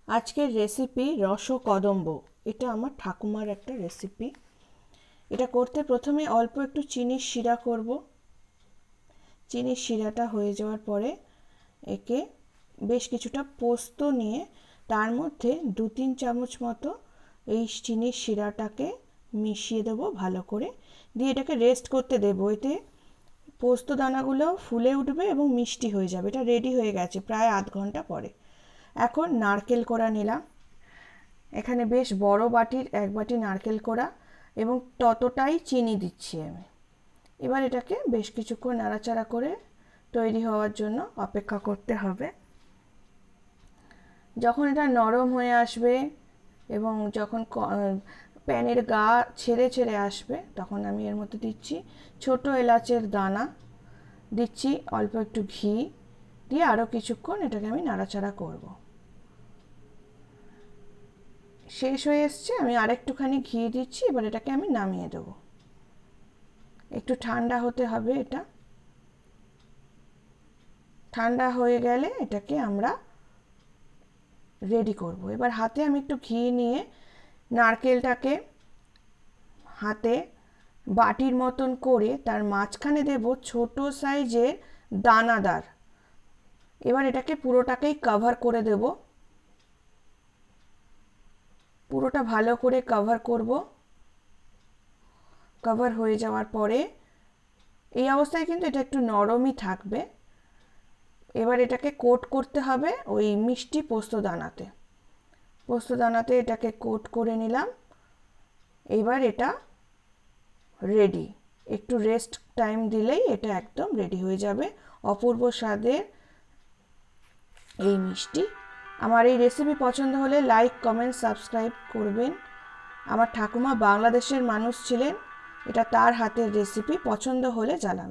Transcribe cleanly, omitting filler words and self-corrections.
আজকের রেসিপি রসকদম্ব। এটা আমার ঠাকুমার একটা রেসিপি। এটা করতে প্রথমে অল্প একটু চিনির শিরা করব। চিনির শিরাটা হয়ে যাওয়ার পরে একে বেশ কিছুটা পোস্ত নিয়ে তার মধ্যে 2-3 চামচ মতো এই চিনির শিরাটাকে মিশিয়ে দেবো ভালো করে, দিয়ে এটাকে রেস্ট করতে দেবো। এতে পোস্ত দানাগুলো ফুলে উঠবে এবং মিষ্টি হয়ে যাবে। এটা রেডি হয়ে গেছে প্রায় আধ ঘন্টা পরে। এখন নারকেল কোড়া নিলাম, এখানে বেশ বড় বাটির 1 বাটি নারকেল কোড়া এবং ততটাই চিনি দিচ্ছি আমি। এবার এটাকে বেশ কিছুক্ষণ নাড়াচাড়া করে তৈরি হওয়ার জন্য অপেক্ষা করতে হবে। যখন এটা নরম হয়ে আসবে এবং যখন প্যানের গা ছেড়ে ছেড়ে আসবে তখন আমি এর মধ্যে দিচ্ছি ছোট এলাচের দানা, দিচ্ছি অল্প একটু ঘি, দিয়ে আরও কিছুক্ষণ এটাকে আমি নাড়াচাড়া করব। শেষ হয়ে এসছে, আমি আরেকটুখানি ঘি দিচ্ছি। এবার এটাকে আমি নামিয়ে দেব। একটু ঠান্ডা হতে হবে এটা। ঠান্ডা হয়ে গেলে এটাকে আমরা রেডি করব। এবার হাতে আমি একটু ঘি নিয়ে নারকেলটাকে হাতে বাটির মতন করে তার মাঝখানে দেব ছোট সাইজের দানাদার। এবার এটাকে পুরোটাকেই কভার করে দেব, পুরোটা ভালো করে কভার করব। কভার হয়ে যাওয়ার পরে এই অবস্থায় কিন্তু এটা একটু নরমই থাকবে। এবার এটাকে কোট করতে হবে ওই মিষ্টি পোস্ত দানাতে। পোস্ত দানাতে এটাকে কোট করে নিলাম। এবার এটা রেডি। একটু রেস্ট টাইম দিলেই এটা একদম রেডি হয়ে যাবে। অপূর্ব স্বাদের এই মিষ্টি। আমার এই রেসিপি পছন্দ হলে লাইক, কমেন্ট, সাবস্ক্রাইব করবেন। আমার ঠাকুমা বাংলাদেশের মানুষ ছিলেন, এটা তার হাতের রেসিপি। পছন্দ হলে জানাবেন।